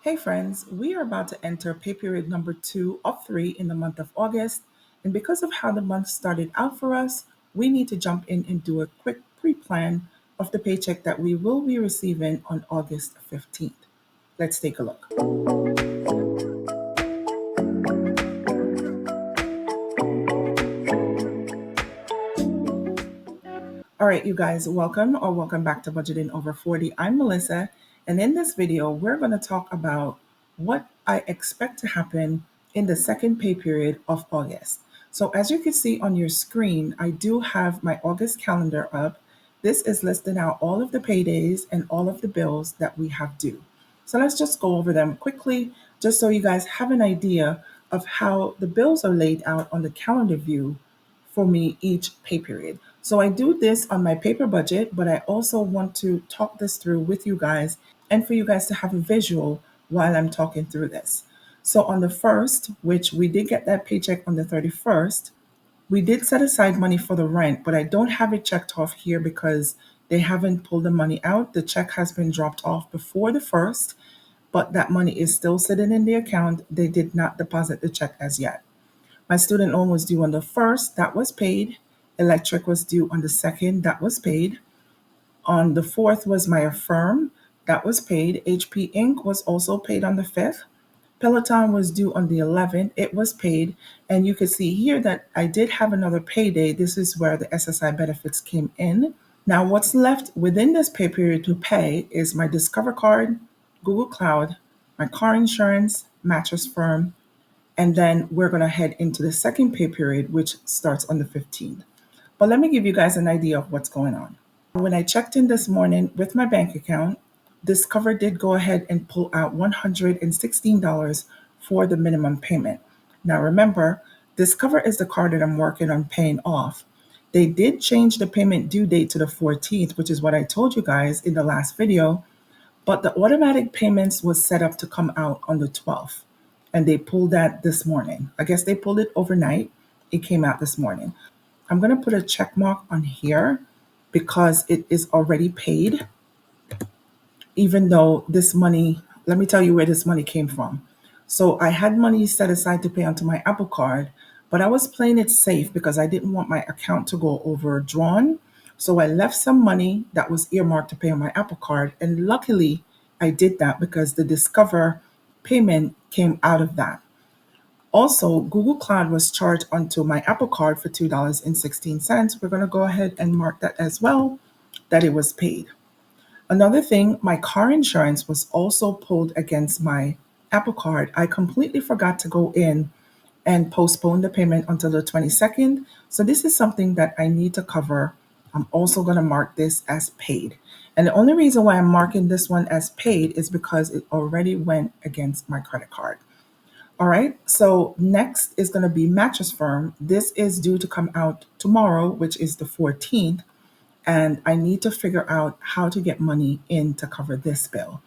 Hey friends, we are about to enter pay period number 2 of 3 in the month of August. And because of how the month started out for us, we need to jump in and do a quick pre plan of the paycheck that we will be receiving on August 15th. Let's take a look. All right, you guys, welcome back to Budgeting Over 40. I'm Melissa, and in this video, we're going to talk about what I expect to happen in the second pay period of August. So, as you can see on your screen, I do have my August calendar up. This is listing out all of the paydays and all of the bills that we have due. So, let's just go over them quickly, just so you guys have an idea of how the bills are laid out on the calendar view for me each pay period. So I do this on my paper budget, but I also want to talk this through with you guys and for you guys to have a visual while I'm talking through this. So on the first, which we did get that paycheck on the 31st, we did set aside money for the rent, but I don't have it checked off here because they haven't pulled the money out. The check has been dropped off before the first, but that money is still sitting in the account. They did not deposit the check as yet. My student loan was due on the first, that was paid. Electric was due on the second, that was paid. On the fourth was my Affirm, that was paid. HP Inc. was also paid on the fifth. Peloton was due on the 11th, it was paid. And you can see here that I did have another payday. This is where the SSI benefits came in. Now, what's left within this pay period to pay is my Discover card, Google Cloud, my car insurance, Mattress Firm, and then we're going to head into the second pay period, which starts on the 15th. But let me give you guys an idea of what's going on. When I checked in this morning with my bank account, Discover did go ahead and pull out $116 for the minimum payment. Now remember, Discover is the card that I'm working on paying off. They did change the payment due date to the 14th, which is what I told you guys in the last video, but the automatic payments was set up to come out on the 12th, and they pulled that this morning. I guess they pulled it overnight. It came out this morning. I'm going to put a check mark on here because it is already paid, even though this money, let me tell you where this money came from. So I had money set aside to pay onto my Apple Card, but I was playing it safe because I didn't want my account to go overdrawn. So I left some money that was earmarked to pay on my Apple Card. And luckily, I did that because the Discover payment came out of that. Also, Google Cloud was charged onto my Apple Card for $2.16. We're going to go ahead and mark that as well, that it was paid. Another thing, my car insurance was also pulled against my Apple Card. I completely forgot to go in and postpone the payment until the 22nd. So this is something that I need to cover. I'm also going to mark this as paid. And the only reason why I'm marking this one as paid is because it already went against my credit card. All right, so next is going to be Mattress Firm. This is due to come out tomorrow, which is the 14th, and I need to figure out how to get money in to cover this bill.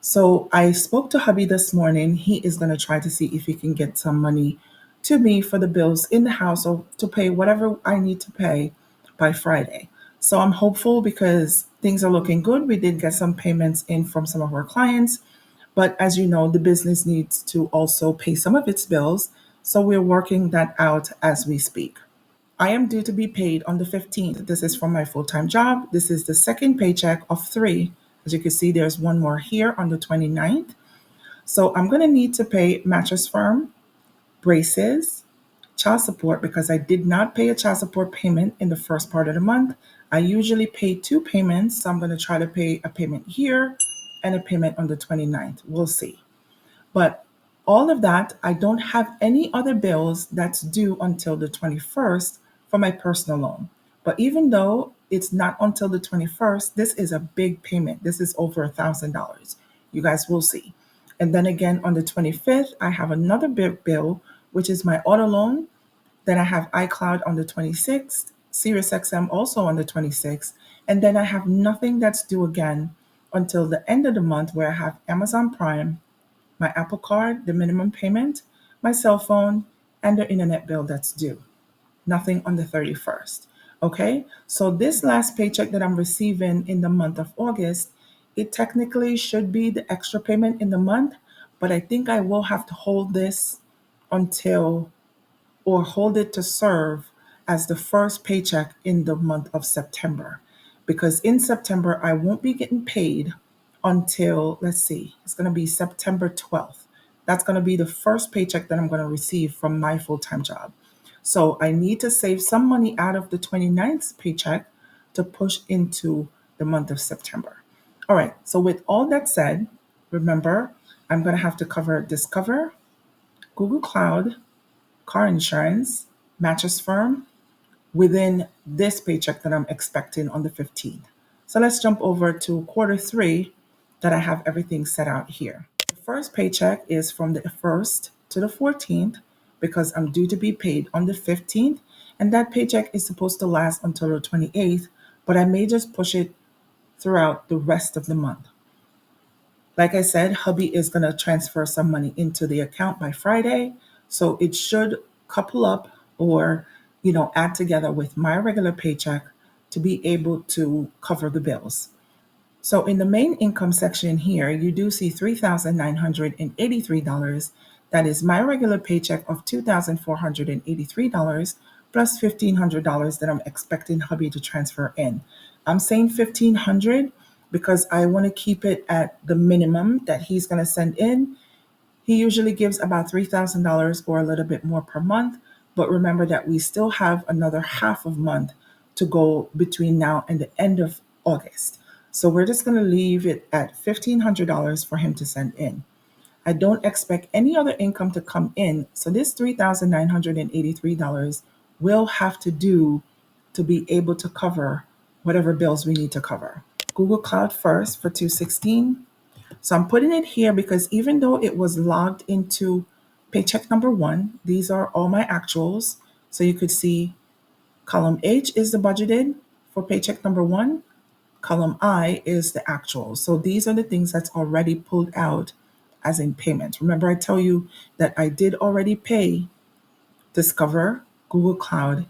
So I spoke to hubby this morning. He is going to try to see if he can get some money to me for the bills in the house or to pay whatever I need to pay by Friday. So I'm hopeful because things are looking good. We did get some payments in from some of our clients. But as you know, the business needs to also pay some of its bills. So we're working that out as we speak. I am due to be paid on the 15th. This is from my full time job. This is the second paycheck of 3. As you can see, there's one more here on the 29th. So I'm going to need to pay Mattress Firm, braces, child support because I did not pay a child support payment in the first part of the month. I usually pay 2 payments. So I'm going to try to pay a payment here and a payment on the 29th. We'll see. But all of that, I don't have any other bills that's due until the 21st for my personal loan. But even though it's not until the 21st, this is a big payment. This is over $1,000. You guys will see. And then again on the 25th, I have another big bill, which is my auto loan. Then I have iCloud on the 26th, SiriusXM also on the 26th. And then I have nothing that's due again until the end of the month where I have Amazon Prime, my Apple Card, the minimum payment, my cell phone, and the internet bill that's due. Nothing on the 31st. Okay, so this last paycheck that I'm receiving in the month of August, it technically should be the extra payment in the month, but I think I will have to hold this until, or hold it to serve as the first paycheck in the month of September. Because in September, I won't be getting paid until, let's see, it's going to be September 12th. That's going to be the first paycheck that I'm going to receive from my full time job. So I need to save some money out of the 29th paycheck to push into the month of September. All right, so with all that said, remember, I'm going to have to cover Discover, Google Cloud, car insurance, mattress firm within this paycheck that I'm expecting on the 15th. So let's jump over to quarter three that I have everything set out here. The first paycheck is from the 1st to the 14th because I'm due to be paid on the 15th, and that paycheck is supposed to last until the 28th, but I may just push it throughout the rest of the month. Like I said, hubby is going to transfer some money into the account by Friday. So it should couple up or, add together with my regular paycheck to be able to cover the bills. So in the main income section here, you do see $3,983. That is my regular paycheck of $2,483 plus $1,500 that I'm expecting hubby to transfer in. I'm saying 1,500 because I want to keep it at the minimum that he's going to send in. He usually gives about $3,000 or a little bit more per month, but remember that we still have another half of month to go between now and the end of August. So we're just going to leave it at $1,500 for him to send in. I don't expect any other income to come in, so this $3,983 will have to do to be able to cover whatever bills we need to cover. Google Cloud first for 216. So I'm putting it here because even though it was logged into paycheck number one, these are all my actuals. So you could see column H is the budgeted for paycheck number one. Column I is the actual. So these are the things that's already pulled out as in payment. Remember, I tell you that I did already pay Discover, Google Cloud,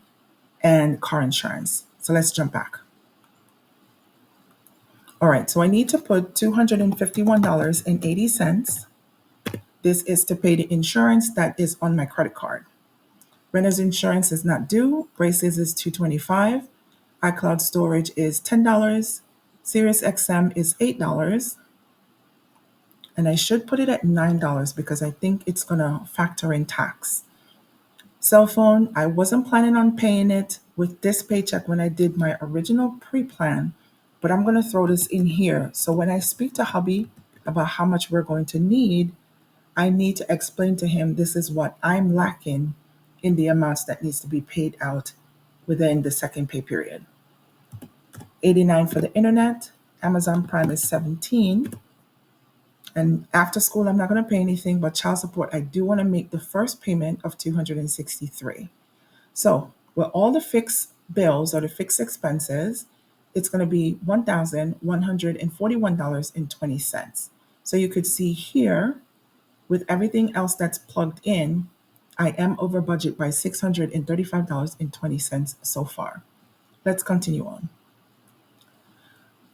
and car insurance. So let's jump back. All right, so I need to put $251.80. This is to pay the insurance that is on my credit card. Renter's insurance is not due. Braces is $225. iCloud storage is $10. SiriusXM is $8. And I should put it at $9 because I think it's going to factor in tax. Cell phone, I wasn't planning on paying it with this paycheck when I did my original pre-plan, but I'm going to throw this in here. So when I speak to hubby about how much we're going to need, I need to explain to him this is what I'm lacking in the amounts that needs to be paid out within the second pay period. $89 for the internet. Amazon Prime is $17. And after school, I'm not going to pay anything, but child support, I do want to make the first payment of $263. So with all the fixed bills or the fixed expenses, it's going to be $1,141.20. So you could see here, with everything else that's plugged in, I am over budget by $635.20 so far. Let's continue on.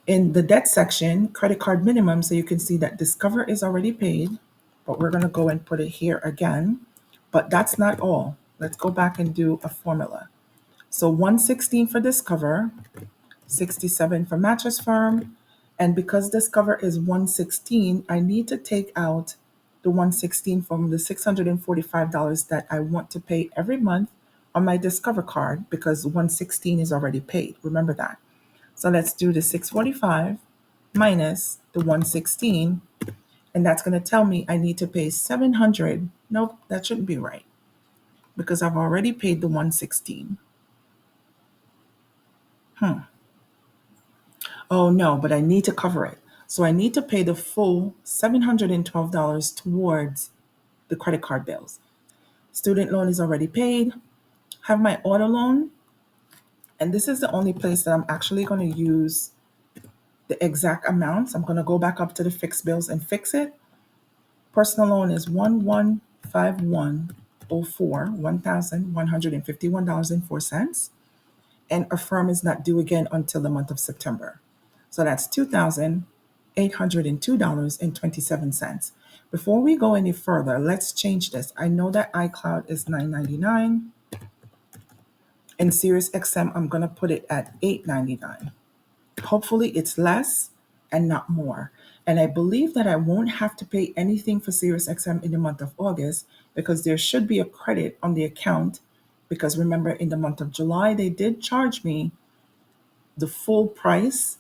In the debt section, credit card minimum, so you can see that Discover is already paid, but we're going to go and put it here again. But that's not all. Let's go back and do a formula. So 116 for Discover, 67 for Mattress Firm, and because Discover is 116, I need to take out the 116 from the $645 that I want to pay every month on my Discover card because 116 is already paid. Remember that. So let's do the 645 minus the 116, and that's going to tell me I need to pay 700. Nope, that shouldn't be right because I've already paid the 116. Oh no, but I need to cover it. So I need to pay the full $712 towards the credit card bills. Student loan is already paid. Have my auto loan, and this is the only place that I'm actually going to use the exact amounts. I'm going to go back up to the fixed bills and fix it. Personal loan is 115104, $1,151.04. And Affirm is not due again until the month of September. So that's $2,151.04. $802.27. Before we go any further, let's change this. I know that iCloud is $9.99. In SiriusXM, I'm going to put it at $8.99. Hopefully, it's less and not more. And I believe that I won't have to pay anything for SiriusXM in the month of August because there should be a credit on the account. Because remember, in the month of July, they did charge me the full price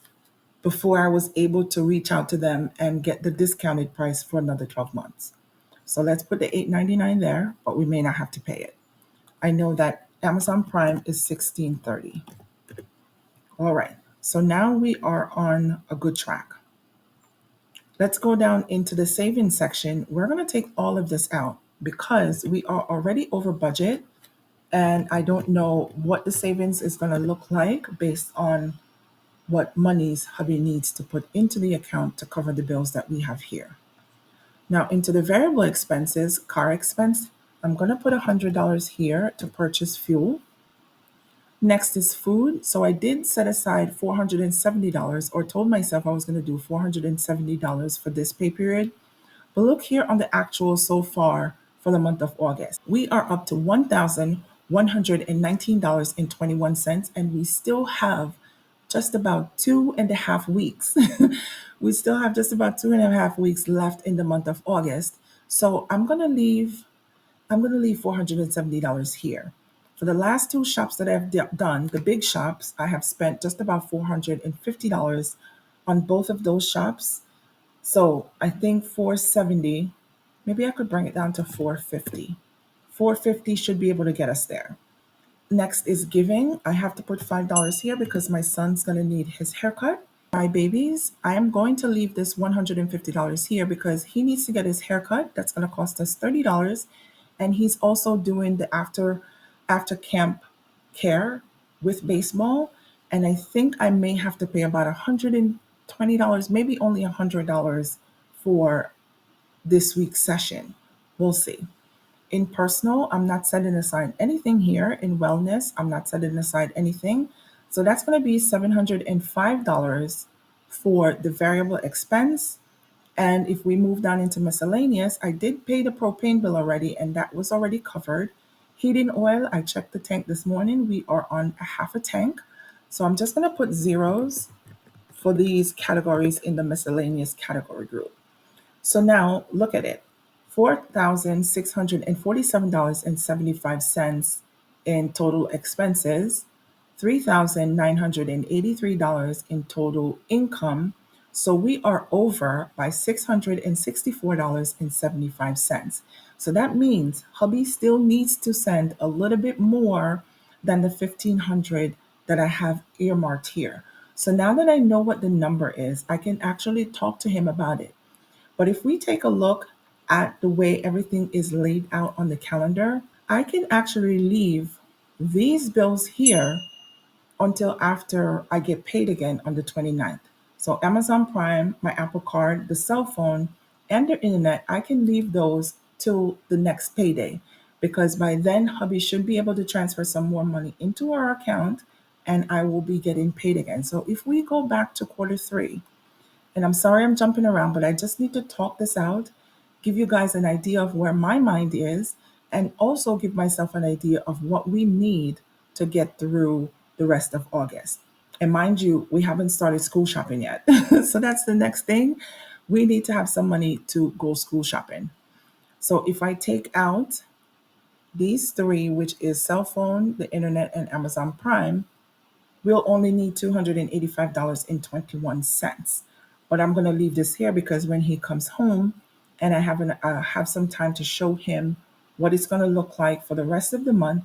before I was able to reach out to them and get the discounted price for another 12 months. So let's put the $8.99 there, but we may not have to pay it. I know that Amazon Prime is $16.30. All right, so now we are on a good track. Let's go down into the savings section. We're going to take all of this out because we are already over budget, and I don't know what the savings is going to look like based on what monies hubby needs to put into the account to cover the bills that we have here. Now, into the variable expenses, car expense, I'm going to put $100 here to purchase fuel. Next is food. So I did set aside $470, or told myself I was going to do $470 for this pay period. But look here on the actual so far for the month of August. We are up to $1,119.21, and we still have just about 2.5 weeks. We still have just about 2.5 weeks left in the month of August. So I'm gonna leave $470 here. For the last two shops that I've done, the big shops, I have spent just about $450 on both of those shops. So I think 470, maybe I could bring it down to 450. 450 should be able to get us there. Next is giving. I have to put $5 here because my son's going to need his haircut. My babies, I am going to leave this $150 here because he needs to get his haircut. That's going to cost us $30. And he's also doing the after camp care with baseball. And I think I may have to pay about $120, maybe only $100 for this week's session. We'll see. In personal, I'm not setting aside anything here. In wellness, I'm not setting aside anything. So that's going to be $705 for the variable expense. And if we move down into miscellaneous, I did pay the propane bill already, and that was already covered. Heating oil, I checked the tank this morning. We are on a half a tank. So I'm just going to put zeros for these categories in the miscellaneous category group. So now look at it. $4,647.75 in total expenses, $3,983 in total income. So we are over by $664.75. So that means hubby still needs to send a little bit more than the $1,500 that I have earmarked here. So now that I know what the number is, I can actually talk to him about it. But if we take a look at the way everything is laid out on the calendar, I can actually leave these bills here until after I get paid again on the 29th. So Amazon Prime, my Apple Card, the cell phone, and the internet, I can leave those till the next payday because by then hubby should be able to transfer some more money into our account and I will be getting paid again. So if we go back to quarter three, and I'm sorry I'm jumping around, but I just need to talk this out, give you guys an idea of where my mind is, and also give myself an idea of what we need to get through the rest of August. And mind you, we haven't started school shopping yet. So that's the next thing. We need to have some money to go school shopping. So if I take out these three, which is cell phone, the internet, and Amazon Prime, we'll only need $285.21. But I'm going to leave this here because when he comes home and I have some time to show him what it's going to look like for the rest of the month,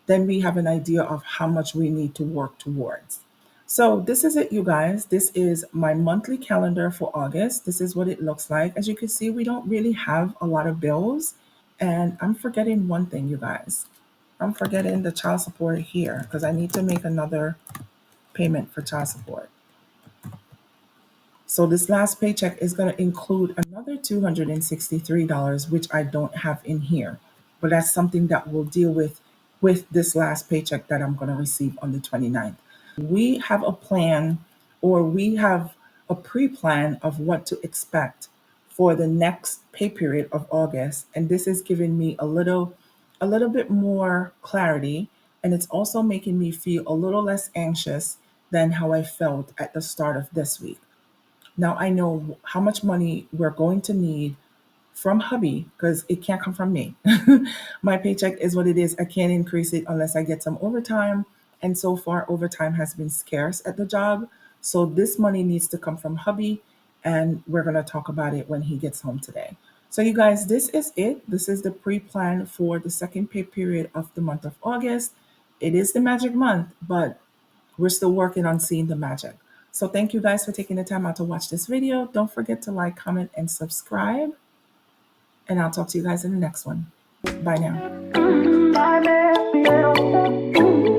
then we have an idea of how much we need to work towards. So this is it, you guys. This is my monthly calendar for August. This is what it looks like. As you can see, we don't really have a lot of bills. And I'm forgetting one thing, you guys. I'm forgetting the child support here because I need to make another payment for child support. So this last paycheck is going to include another $263, which I don't have in here. But that's something that we'll deal with this last paycheck that I'm going to receive on the 29th. We have a plan, or we have a pre-plan of what to expect for the next pay period of August. And this is giving me a little bit more clarity, and it's also making me feel a little less anxious than how I felt at the start of this week. Now I know how much money we're going to need from hubby because it can't come from me. My paycheck is what it is. I can't increase it unless I get some overtime. And so far, overtime has been scarce at the job. So this money needs to come from hubby. And we're going to talk about it when he gets home today. So, you guys, this is it. This is the pre plan for the second pay period of the month of August. It is the magic month, but we're still working on seeing the magic. So, thank you guys for taking the time out to watch this video. Don't forget to like, comment, and subscribe, and I'll talk to you guys in the next one. Bye now.